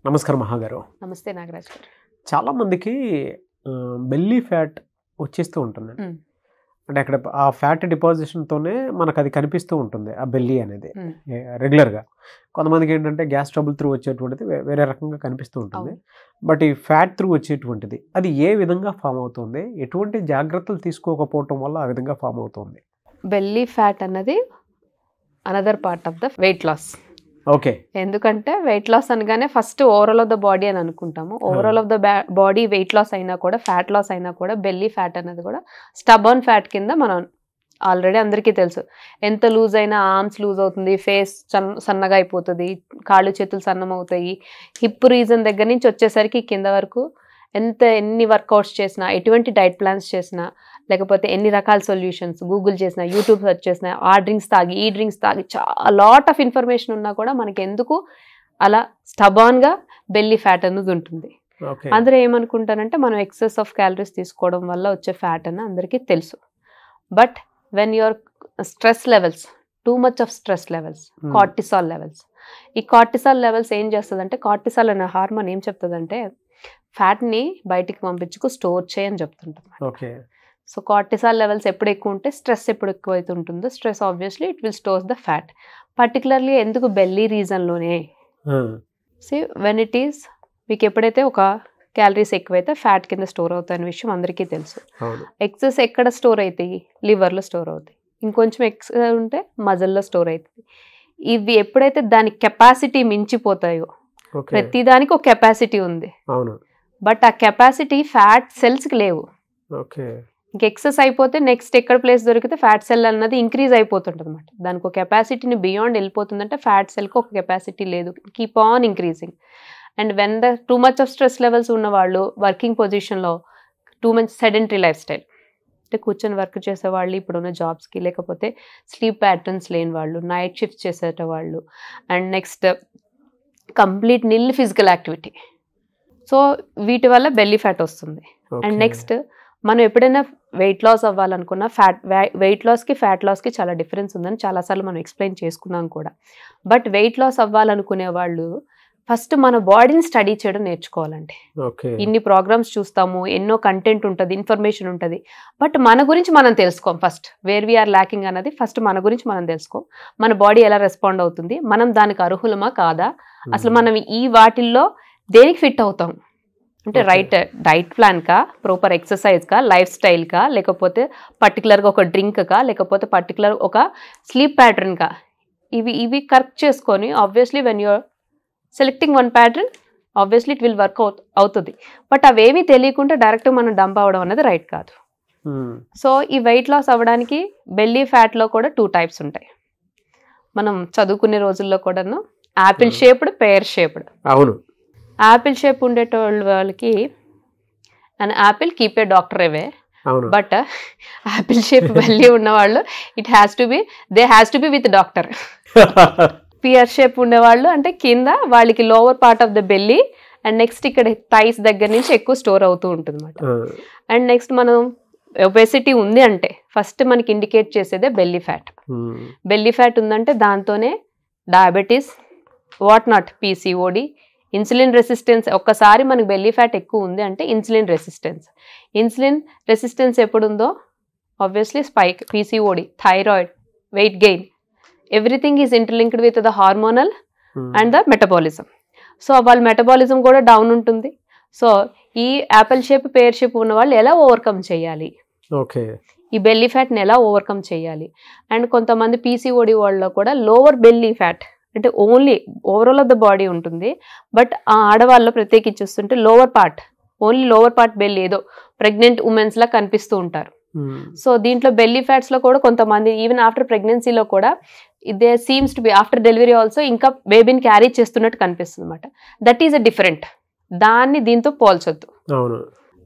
నమస్కారం మహాగారు. నమస్తే నాగరాజ్ గారు. చాలా మందికి బెల్లీ ఫ్యాట్ వచ్చేస్తూ ఉంటుంది. అంటే అక్కడ ఆ ఫ్యాట్ డిపాజిషన్తోనే మనకు అది కనిపిస్తూ ఉంటుంది, ఆ బెల్లీ అనేది రెగ్యులర్గా. కొంతమందికి ఏంటంటే గ్యాస్ ట్రబుల్ త్రూ వచ్చేటువంటిది వేరే రకంగా కనిపిస్తూ ఉంటుంది. బట్ ఈ ఫ్యాట్ త్రూ వచ్చేటువంటిది అది ఏ విధంగా ఫామ్ అవుతుంది, ఎటువంటి జాగ్రత్తలు తీసుకోకపోవటం వల్ల ఆ విధంగా ఫామ్ అవుతుంది? బెల్లీ ఫ్యాట్ అన్నది another part of the weight loss. Okay. ఎందుకంటే వెయిట్ లాస్ అనగానే first overall of the body అని అనుకుంటాము. Overall of the body weight loss అయినా కూడా, ఫ్యాట్ లాస్ అయినా కూడా, బెల్లీ ఫ్యాట్ అనేది కూడా స్టబర్న్ ఫ్యాట్ కింద మనం ఆల్రెడీ అందరికీ తెలుసు. ఎంత లూజ్ అయినా ఆర్మ్స్ లూజ్ అవుతుంది, ఫేస్ సన్నగా అయిపోతుంది, కాళ్ళు చేతులు సన్నం అవుతాయి. హిప్ రీజన్ దగ్గర నుంచి వచ్చేసరికి కింద వరకు ఎన్ని వర్కౌట్స్ చేసినా, ఎటువంటి డైట్ ప్లాన్స్ చేసినా, లేకపోతే ఎన్ని రకాల సొల్యూషన్స్ గూగుల్ చేసినా, యూట్యూబ్ సెర్చ్ చేసినా, ఆ డ్రింక్స్ తాగి ఈ డ్రింక్స్ తాగి చాలా లాట్ ఆఫ్ ఇన్ఫర్మేషన్ ఉన్నా కూడా మనకి ఎందుకు అలా స్టబాన్గా బెల్లీ ఫ్యాట్ అనేది ఉంటుంది. అందరూ ఏమనుకుంటారంటే మనం ఎక్సెస్ ఆఫ్ క్యాలరీస్ తీసుకోవడం వల్ల వచ్చే ఫ్యాట్ అని అందరికీ తెలుసు. But when your stress levels, too much of stress levels, cortisol levels, ఈ కార్టిసాల్ లెవెల్స్ ఏం చేస్తుందంటే, కార్టిసాల్ అనే హార్మోన్ ఏం చెప్తుందంటే ఫ్యాట్ని బయటికి పంపించుకు స్టోర్ చేయని చెప్తుంటుంది. ఓకే. సో కార్టిసాల్ లెవెల్స్ ఎప్పుడు ఎక్కువ ఉంటే స్ట్రెస్ ఎప్పుడు ఎక్కువ అవుతుంటుందో, stress obviously it will stores the fat. Particularly ఎందుకు బెల్లీ రీజన్లోనే సి వెన్ ఇట్ ఈస్ మీకు ఎప్పుడైతే ఒక క్యాలరీస్ ఎక్కువైతే ఫ్యాట్ కింద స్టోర్ అవుతాయనే విషయం అందరికీ తెలుసు. ఎక్సెస్ ఎక్కడ స్టోర్ అవుతాయి? లివర్లో స్టోర్ అవుతాయి. ఇంకొంచెం ఎక్సెస్ ఉంటే మజిల్లో స్టోర్ అవుతుంది. ఇవి ఎప్పుడైతే దాని కెపాసిటీ మించిపోతాయో, ప్రతిదానికి ఒక కెపాసిటీ ఉంది, బట్ ఆ కెపాసిటీ ఫ్యాట్ సెల్స్కి లేవు. ఇంక ఎక్సెస్ అయిపోతే నెక్స్ట్ ఎక్కడ ప్లేస్ దొరికితే ఫ్యాట్ సెల్ అన్నది ఇంక్రీజ్ అయిపోతుంటుంది అనమాట. దానికి ఒక కెపాసిటీని బియాండ్ వెళ్ళిపోతుందంటే ఫ్యాట్ సెల్కి ఒక కెపాసిటీ లేదు, keep on increasing. And when the too much of stress levels ఉన్న వాళ్ళు వర్కింగ్ పొజిషన్లో, too much sedentary life style అంటే కూర్చొని వర్క్ చేసేవాళ్ళు, ఇప్పుడున్న జాబ్స్కి, లేకపోతే స్లీప్ ప్యాటర్న్స్ లేని వాళ్ళు, నైట్ షిఫ్ట్ చేసేటవాళ్ళు, and next complete nil physical activity. So వీటి వల్ల బెల్లీ ఫ్యాట్ వస్తుంది. అండ్ నెక్స్ట్ మనం ఎప్పుడైనా వెయిట్ లాస్ అవ్వాలనుకున్న వెయిట్ లాస్కి ఫ్యాట్ లాస్కి చాలా డిఫరెన్స్ ఉందని చాలాసార్లు మనం ఎక్స్ప్లెయిన్ చేసుకున్నాం కూడా. బట్ వెయిట్ లాస్ అవ్వాలనుకునే వాళ్ళు ఫస్ట్ మన బాడీని స్టడీ చేయడం నేర్చుకోవాలండి. ఇన్ని ప్రోగ్రామ్స్ చూస్తాము, ఎన్నో కంటెంట్ ఉంటుంది, ఇన్ఫర్మేషన్ ఉంటుంది, బట్ మన గురించి మనం తెలుసుకోం. ఫస్ట్ వేర్ వీఆర్ ల్యాకింగ్ అన్నది ఫస్ట్ మన గురించి మనం తెలుసుకోం. మన బాడీ ఎలా రెస్పాండ్ అవుతుంది, మనం దానికి అర్హులమా కాదా, అసలు మనం ఈ వాటిల్లో దేనికి ఫిట్ అవుతాం అంటే రైట్ డైట్ ప్లాన్కా, ప్రాపర్ ఎక్సర్సైజ్కా, లైఫ్ స్టైల్కా, లేకపోతే పర్టికులర్గా ఒక డ్రింక్కా, లేకపోతే పర్టికులర్ ఒక స్లీప్ ప్యాటర్న్కా, ఇవి కరెక్ట్ చేసుకొని obviously when you're selecting one pattern obviously it will work అవుతుంది. బట్ అవేమీ తెలియకుండా డైరెక్ట్ మనం డంప్ అవ్వడం అనేది రైట్ కాదు. సో ఈ వెయిట్ లాస్ అవ్వడానికి బెల్లీ ఫ్యాట్లో కూడా 2 టైప్స్ ఉంటాయి. మనం చదువుకునే రోజుల్లో కూడాను యాపిల్ షేప్డ్, పేర్ షేప్డ్. అవును. యాపిల్ షేప్ వాళ్ళకి and apple keep a doctor away, but apple shape belly ఉన్నవాళ్ళు they has to be with doctor. Pear shape ఉండేవాళ్ళు అంటే కింద వాళ్ళకి lower part of the belly and next ఇక్కడ thighs దగ్గర నుంచి ఎక్కువ స్టోర్ అవుతూ ఉంటుంది అనమాట. అండ్ నెక్స్ట్ మనం ఒబెసిటీ ఉంది అంటే ఫస్ట్ మనకి ఇండికేట్ చేసేదే బెల్లీ ఫ్యాట్. బెల్లీ ఫ్యాట్ ఉందంటే దాంతోనే diabetes, what not, PCOD, insulin resistance. ఒక్కసారి మనకి బెల్లీ ఫ్యాట్ ఎక్కువ ఉంది అంటే ఇన్సులిన్ రెసిస్టెన్స్ ఎప్పుడు ఉందో obviously spike, PCOD, thyroid, weight gain, everything is interlinked with the hormonal and the metabolism. So వాళ్ళ మెటబాలిజం కూడా డౌన్ ఉంటుంది. సో ఈ యాపిల్ షేప్, పేర్ షేప్ ఉన్న వాళ్ళు ఎలా ఓవర్కమ్ చేయాలి, ఈ బెల్లీ ఫ్యాట్ని ఎలా ఓవర్కమ్ చేయాలి? అండ్ కొంతమంది పీసీఓడి వాళ్ళలో కూడా లోవర్ బెల్లీ ఫ్యాట్ అంటే only overall of the body ఉంటుంది, బట్ ఆ ఆడవాళ్ళలో ప్రత్యేకించి చూస్తుంటే ఓన్లీ లోవర్ పార్ట్ బెల్లీ ఏదో ప్రెగ్నెంట్ ఉమెన్స్ లా కనిపిస్తూ ఉంటారు. సో దీంట్లో బెల్లీ ఫ్యాట్స్ లో కూడా కొంతమంది ఈవెన్ ఆఫ్టర్ ప్రెగ్నెన్సీలో కూడా they seems to be after delivery also ఇంకా బేబీని క్యారీ చేస్తున్నట్టు కనిపిస్తుంది అనమాట. That is a different. దాన్ని దీంతో పోల్చొద్దు.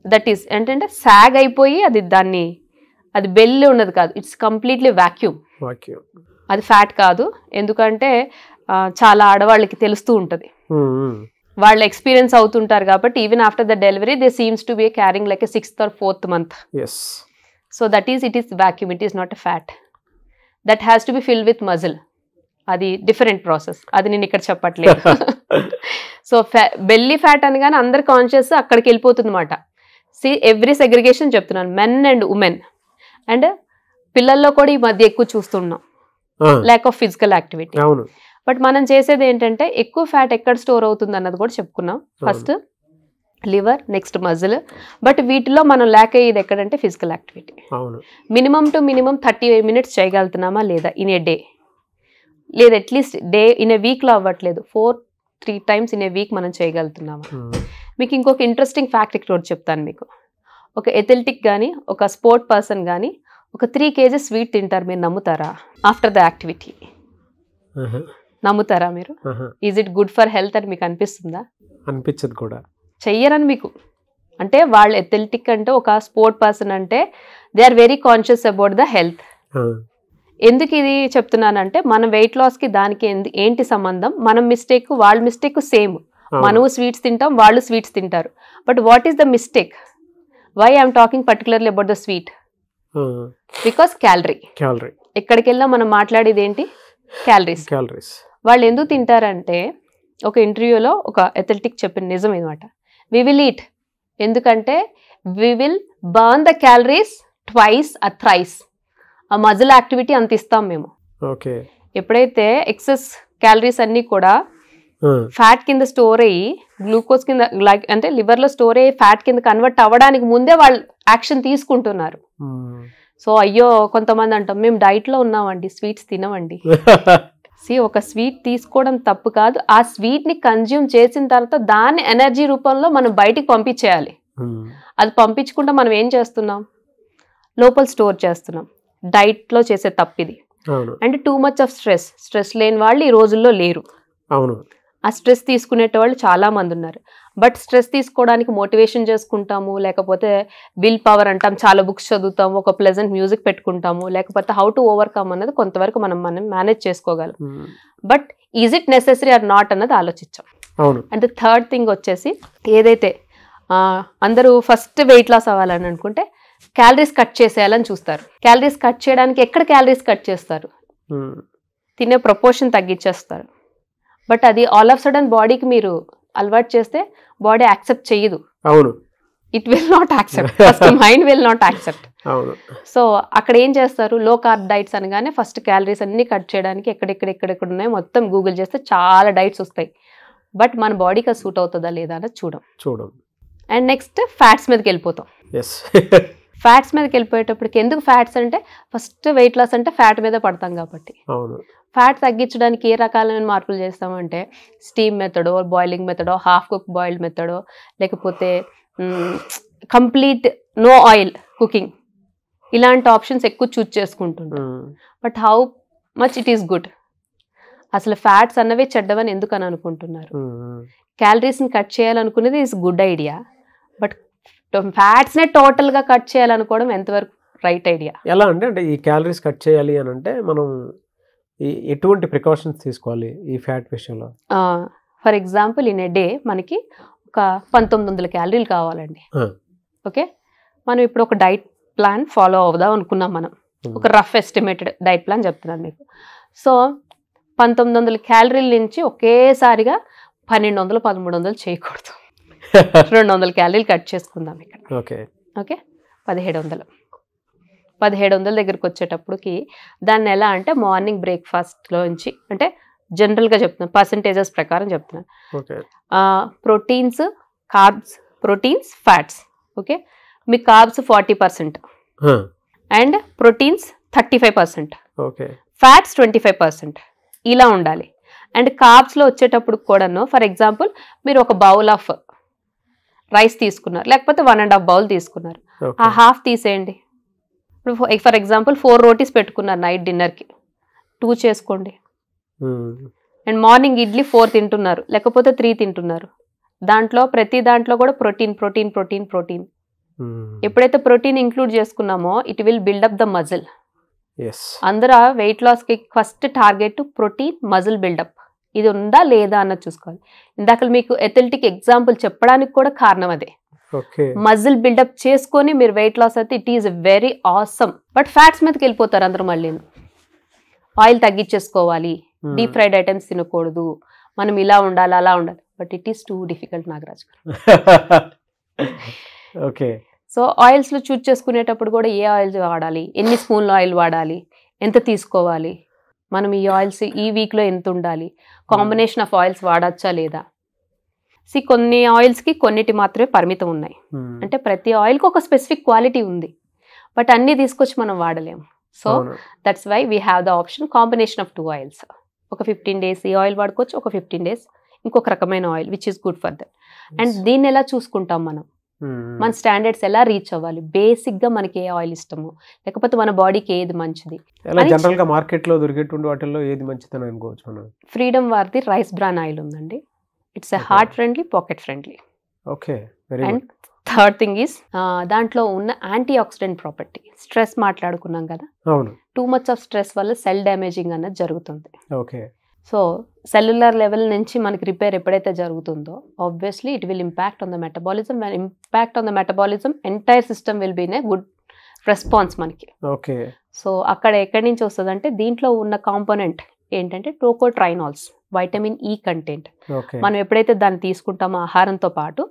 దట్ ఈస్ ఏంటంటే సాగ్ అయిపోయి అది బెల్లీ ఉన్నది కాదు, ఇట్స్ కంప్లీట్లీ వాక్యూమ్. అది ఫ్యాట్ కాదు. ఎందుకంటే చాలా ఆడవాళ్ళకి తెలుస్తూ ఉంటుంది, వాళ్ళు ఎక్స్పీరియన్స్ అవుతుంటారు కాబట్టి even after the delivery they seems to be carrying like a 6th or 4th month. So it is vacuum, it is not a fat. That has to be filled with muscle. అది different process, అది నేను ఇక్కడ చెప్పట్లేదు. So belly fat అనగానే అందరి conscious అక్కడికి వెళ్ళిపోతుంది అనమాట. ఎవ్రీ సెగ్రిగేషన్ చెప్తున్నాను, మెన్ అండ్ ఉమెన్. అండ్ పిల్లల్లో కూడా ఈ మధ్య ఎక్కువ చూస్తున్నాం lack of physical activity. But మనం చేసేది ఏంటంటే ఎక్కువ ఫ్యాట్ ఎక్కడ స్టోర్ అవుతుంది అన్నది కూడా చెప్పుకున్నాం. First liver, next muscle. But వీటిలో మనం ల్యాక్ అయ్యేది ఎక్కడంటే physical activity. Minimum to minimum 30 minutes చేయగలుగుతున్నామా లేదా ఇన్ ఏ డే, లేదా అట్లీస్ట్ డే ఇన్ ఏ వీక్లో అవ్వట్లేదు, 3 times ఇన్ ఏ వీక్ మనం చేయగలుగుతున్నామా. మీకు ఇంకొక ఇంట్రెస్టింగ్ ఫ్యాక్ట్ ఇక్కడ చెప్తాను మీకు. ఒక ఎథ్లెటిక్ కానీ ఒక స్పోర్ట్ పర్సన్ కానీ ఒక 3 kgs స్వీట్ తింటారు, మీరు నమ్ముతారా? ఆఫ్టర్ ద యాక్టివిటీ నమ్ముతారా మీరు? Is it good for health అని మీకు అనిపిస్తుందా? అనిపించదు కూడా. చెయ్యరని మీకు అంటే వాళ్ళు ఎథ్లెటిక్ అంటే ఒక స్పోర్ట్ పర్సన్ అంటే they are very conscious about the health. ఎందుకు ఇది చెప్తున్నానంటే మన వెయిట్ లాస్కి దానికి ఏంటి సంబంధం? మనం మిస్టేక్ వాళ్ళ మిస్టేక్ సేమ్. మనము స్వీట్స్ తింటాం, వాళ్ళు స్వీట్స్ తింటారు. But what is the mistake? Why I'm talking particularly about the sweet? Because calorie. ఎక్కడికి వెళ్ళా మనం మాట్లాడేది ఏంటి? క్యాలరీస్. వాళ్ళు ఎందుకు తింటారంటే ఒక ఇంటర్వ్యూలో ఒక అథ్లెటిక్ చెప్పిన నిజం అనమాట. వి విల్ ఈట్ ఎందుకంటే we will burn the calories twice or thrice. ఆ మజిల్ యాక్టివిటీ అంత ఇస్తాం మేము. ఎప్పుడైతే ఎక్సెస్ క్యాలరీస్ అన్ని కూడా ఫ్యాట్ కింద స్టోర్ అయ్యి గ్లూకోజ్ కింద అంటే లివర్ లో స్టోర్ అయ్యి ఫ్యాట్ కింద కన్వర్ట్ అవ్వడానికి ముందే వాళ్ళు యాక్షన్ తీసుకుంటున్నారు. సో అయ్యో కొంతమంది అంటాం మేము డైట్ లో ఉన్నామండి, స్వీట్స్ తినవండి. ఒక స్వీట్ తీసుకోవడం తప్పు కాదు, ఆ స్వీట్ ని కన్జ్యూమ్ చేసిన తర్వాత దాన్ని ఎనర్జీ రూపంలో మనం బయటికి పంపించేయాలి. అది పంపించకుండా మనం ఏం చేస్తున్నాం? లోపల స్టోర్ చేస్తున్నాం. డైట్ లో చేసే తప్పిది. అంటే టూ మచ్ ఆఫ్ స్ట్రెస్ లేని వాళ్ళు ఈ రోజుల్లో లేరు. ఆ స్ట్రెస్ తీసుకునేట వాళ్ళు చాలా మంది ఉన్నారు. బట్ స్ట్రెస్ తీసుకోవడానికి మోటివేషన్ చేసుకుంటాము, లేకపోతే విల్ పవర్ అంటాం, చాలా బుక్స్ చదువుతాము, ఒక ప్లెజెంట్ మ్యూజిక్ పెట్టుకుంటాము, లేకపోతే హౌ టు ఓవర్కమ్ అన్నది కొంతవరకు మనం మేనేజ్ చేసుకోగలం. But is it necessary or not అన్నది ఆలోచించాం. అండ్ థర్డ్ థింగ్ వచ్చేసి ఏదైతే అందరూ ఫస్ట్ వెయిట్ లాస్ అవ్వాలని అనుకుంటే క్యాలరీస్ కట్ చేసేయాలని చూస్తారు. క్యాలరీస్ కట్ చేయడానికి ఎక్కడ క్యాలరీస్ కట్ చేస్తారు? తినే ప్రపోర్షన్ తగ్గించేస్తారు. బట్ అది ఆల్ ఆఫ్ సడన్ బాడీకి మీరు అలవాటు చేస్తే బాడీ యాక్సెప్ట్ చెయ్యదు. It will not accept. First mind will not accept. So అక్కడ ఏం చేస్తారు? లో కార్బ్ డైట్స్ అనగానే ఫస్ట్ క్యాలరీస్ అన్ని కట్ చేయడానికి ఎక్కడెక్కడ ఉన్నాయో మొత్తం గూగుల్ చేస్తే చాలా డైట్స్ వస్తాయి. బట్ మన బాడీకి అది సూట్ అవుతుందా లేదా అనేది చూడం. అండ్ నెక్స్ట్ ఫ్యాట్స్ మీదకి వెళ్ళిపోతాం. ఫ్యాట్స్ మీదకి వెళ్ళిపోయేటప్పటికి ఎందుకు ఫ్యాట్స్ అంటే ఫస్ట్ వెయిట్ లాస్ అంటే ఫ్యాట్ మీద పడతాం కాబట్టి. ఫ్యాట్ తగ్గించడానికి ఏ రకాలైన మార్పులు చేస్తామంటే స్టీమ్ మెథడో, బాయిలింగ్ మెథడో, హాఫ్ కుక్ బాయిల్డ్ మెథడో, లేకపోతే కంప్లీట్ నో ఆయిల్ కుకింగ్, ఇలాంటి ఆప్షన్స్ ఎక్కువ చూజ్ చేసుకుంటుంటాం. But how much it is good? అసలు ఫ్యాట్స్ అన్నవే చెడ్డవని ఎందుకని అనుకుంటున్నారు? క్యాలరీస్ని కట్ చేయాలనుకునేది ఈజ్ గుడ్ ఐడియా. బట్ ఫ్యాట్స్నే టోటల్గా కట్ చేయాలనుకోవడం ఎంతవరకు రైట్ ఐడియా? ఎలా అంటే ఈ క్యాలరీస్ కట్ చేయాలి అని అంటే మనం ఎటువంటి ప్రికాషన్స్ తీసుకోవాలి ఈ ఫ్యాట్ విషయంలో? For example in a day మనకి ఒక 1900 క్యాలరీలు కావాలండి. ఓకే, మనం ఇప్పుడు ఒక డైట్ ప్లాన్ ఫాలో అవుదాం అనుకున్నాం. మనం ఒక రఫ్ ఎస్టిమేటెడ్ డైట్ ప్లాన్ చెప్తున్నాను మీకు. సో 1900 క్యాలరీల నుంచి ఒకేసారిగా 1200, 1300 చేయకూడదు. 200 క్యాలరీలు కట్ చేసుకుందాం ఇక్కడ. ఓకే 1700 దగ్గరికి వచ్చేటప్పటికి దాన్ని ఎలా అంటే మార్నింగ్ బ్రేక్ఫాస్ట్లోంచి అంటే జనరల్గా చెప్తున్నాను, పర్సంటేజెస్ ప్రకారం చెప్తున్నాను. Proteins, carbs, proteins, fats. Okay, me carbs 40% and proteins 35%, fats 25%, ఇలా ఉండాలి. అండ్ కార్బ్స్లో వచ్చేటప్పుడు కూడాను ఫర్ ఎగ్జాంపుల్ మీరు ఒక బౌల్ ఆఫ్ రైస్ తీసుకున్నారు, లేకపోతే 1.5 బౌల్ తీసుకున్నారు, ఆ హాఫ్ తీసేయండి. ఇప్పుడు ఫర్ ఎగ్జాంపుల్ 4 రోటీస్ పెట్టుకున్నారు నైట్ డిన్నర్కి, 2 చేసుకోండి. అండ్ మార్నింగ్ ఇడ్లీ 4 తింటున్నారు, లేకపోతే 3 తింటున్నారు. ప్రతి దాంట్లో కూడా ప్రోటీన్. ఎప్పుడైతే ప్రోటీన్ ఇంక్లూడ్ చేసుకున్నామో it will build up the muscle. అందరూ వెయిట్ లాస్కి first target protein, muscle build up. ఇది ఉందా లేదా అన్నది చూసుకోవాలి. ఇందాక మీకు అథ్లెటిక్ ఎగ్జాంపుల్ చెప్పడానికి కూడా కారణం అదే. మజిల్ బిల్డప్ చేసుకొని మీరు వెయిట్ లాస్ అయితే it is very awesome. But fats మీదకి వెళ్ళిపోతారు అందరూ. మళ్ళీ ఆయిల్ తగ్గించేసుకోవాలి, డీప్ ఫ్రైడ్ ఐటమ్స్ తినకూడదు, మనం ఇలా ఉండాలి అలా ఉండాలి. But it is too difficult Nagaraj గారు. ఓకే. సో ఆయిల్స్లో చూజ్ చేసుకునేటప్పుడు కూడా ఏ ఆయిల్స్ వాడాలి, ఎన్ని స్పూన్ల ఆయిల్ వాడాలి, ఎంత తీసుకోవాలి, మనం ఈ ఆయిల్స్ ఈ వీక్లో ఎంత ఉండాలి, కాంబినేషన్ ఆఫ్ ఆయిల్స్ వాడచ్చా లేదా. కొన్ని ఆయిల్స్కి కొన్నిటి మాత్రమే పరిమితం ఉన్నాయి. అంటే ప్రతి ఆయిల్కి ఒక స్పెసిఫిక్ క్వాలిటీ ఉంది, బట్ అన్నీ తీసుకొచ్చి మనం వాడలేము. So that's why we have the option combination of 2 oils. ఒక 15 days ఈ ఆయిల్ వాడుకోవచ్చు, ఒక 15 days ఇంకొక రకమైన oil which is good for that. And దీన్ని ఎలా చూసుకుంటాం మనం, మన స్టాండర్డ్స్ ఎలా రీచ్ అవ్వాలి, బేసిక్గా మనకి ఏ ఆయిల్ ఇష్టమో, లేకపోతే మన బాడీకి ఏది మంచిది. జనరల్గా మార్కెట్లో దొరికేటువంటి వాటిల్లో ఏది మంచిదని అనుకోవచ్చు మనం. ఫ్రీడమ్ వారిది రైస్ బ్రాన్ ఆయిల్ ఉందండి. It's a heart friendly, pocket friendly. Okay. And third thing is దాంట్లో ఉన్న యాంటీ ఆక్సిడెంట్ ప్రాపర్టీ. స్ట్రెస్ మాట్లాడుకున్నాం కదా, టూ మచ్ ఆఫ్ స్ట్రెస్ వల్ల సెల్ డ్యామేజింగ్ అన్నది జరుగుతుంది. ఓకే. సో సెల్యులర్ లెవెల్ నుంచి మనకి రిపేర్ ఎప్పుడైతే జరుగుతుందో obviously it will impact on the metabolism. Impact on the metabolism entire system will be in a good response మనకి. ఓకే. సో అక్కడ ఎక్కడి నుంచి వస్తుంది అంటే దీంట్లో ఉన్న కాంపోనెంట్ ఏంటంటే టోకోట్రైనాల్స్, వైటమిన్ ఈ కంటెంట్. మనం ఎప్పుడైతే దాన్ని తీసుకుంటామో ఆహారంతో పాటు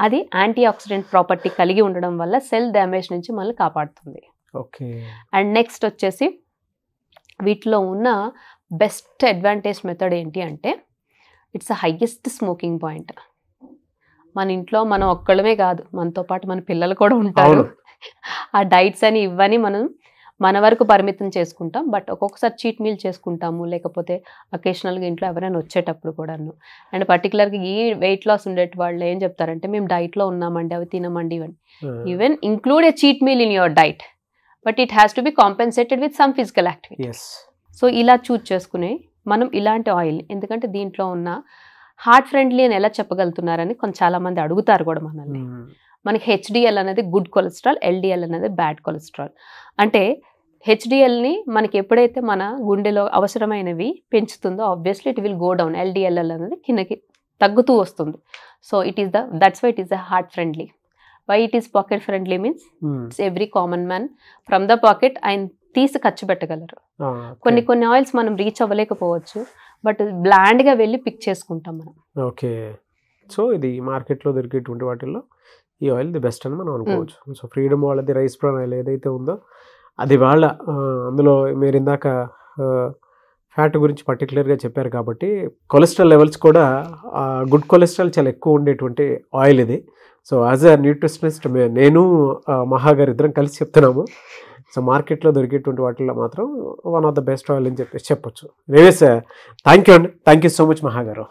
అది యాంటీ ఆక్సిడెంట్ ప్రాపర్టీ కలిగి ఉండడం వల్ల సెల్ డ్యామేజ్ నుంచి మనల్ని కాపాడుతుంది. ఓకే. అండ్ నెక్స్ట్ వచ్చేసి వీటిలో ఉన్న బెస్ట్ అడ్వాంటేజ్ మెథడ్ ఏంటి అంటే it's a highest smoking point. మన ఇంట్లో మనం ఒక్కళ్ళమే కాదు, మనతో పాటు మన పిల్లలు కూడా ఉంటారు. ఆ డైట్స్ అని ఇవన్నీ మనం మన వరకు పరిమితం చేసుకుంటాం, బట్ ఒక్కొక్కసారి చీట్ మీల్ చేసుకుంటాము, లేకపోతే అకేషనల్గా ఇంట్లో ఎవరైనా వచ్చేటప్పుడు కూడాను. అండ్ పర్టికులర్గా ఈ వెయిట్ లాస్ ఉండే వాళ్ళు ఏం చెప్తారంటే మేము డైట్లో ఉన్నామండి, అవి తినమండి ఇవన్నీ. Even include A cheat meal in your diet, but it has to B compensated with some physical activity. So ఇలా చూజ్ చేసుకుని మనం ఇలాంటి ఆయిల్, ఎందుకంటే దీంట్లో ఉన్న హార్ట్ ఫ్రెండ్లీ అని ఎలా చెప్పగలుగుతున్నారని చాలామంది అడుగుతారు కూడా మనల్ని. మనకి హెచ్డిఎల్ అనేది గుడ్ కొలెస్ట్రాల్, ఎల్డిఎల్ అనేది బ్యాడ్ కొలెస్ట్రాల్. అంటే హెచ్డిఎల్ని మనకి ఎప్పుడైతే మన గుండెలో అవసరమైనవి పెంచుతుందో obviously it will go down. LDL అనేది కిందకి తగ్గుతూ వస్తుంది. So it is that's why it is the heart friendly. Why it is pocket friendly means it's every common man from the pocket ఆయన తీసి ఖర్చు పెట్టగలరు. కొన్ని ఆయిల్స్ మనం రీచ్ అవ్వలేకపోవచ్చు, బట్ బ్లాండ్గా వెళ్ళి పిక్ చేసుకుంటాం మనం. ఓకే. సో ఇది మార్కెట్లో దొరికేటువంటి వాటిల్లో ఈ ఆయిల్ ది బెస్ట్ అని మనం అనుకోవచ్చు. సో ఫ్రీడమ్ వాళ్ళది రైస్ బ్రాన్ ఆయిల్ ఏదైతే ఉందో అది వాళ్ళ అందులో మీరు ఇందాక ఫ్యాట్ గురించి పర్టికులర్గా చెప్పారు కాబట్టి కొలెస్ట్రాల్ లెవెల్స్ కూడా గుడ్ కొలెస్ట్రాల్ చాలా ఎక్కువ ఉండేటువంటి ఆయిల్ ఇది. సో యాజ్ అ న్యూట్రిషనిస్ట్ నేను మహా గారు ఇద్దరం కలిసి చెప్తున్నాము. సో మార్కెట్లో దొరికేటువంటి వాటిల్లో మాత్రం one of the best oil అని చెప్పేసి చెప్పొచ్చు. రేవేస్ థ్యాంక్ యూ అండి. థ్యాంక్ యూ సో మచ్ మహా గారు.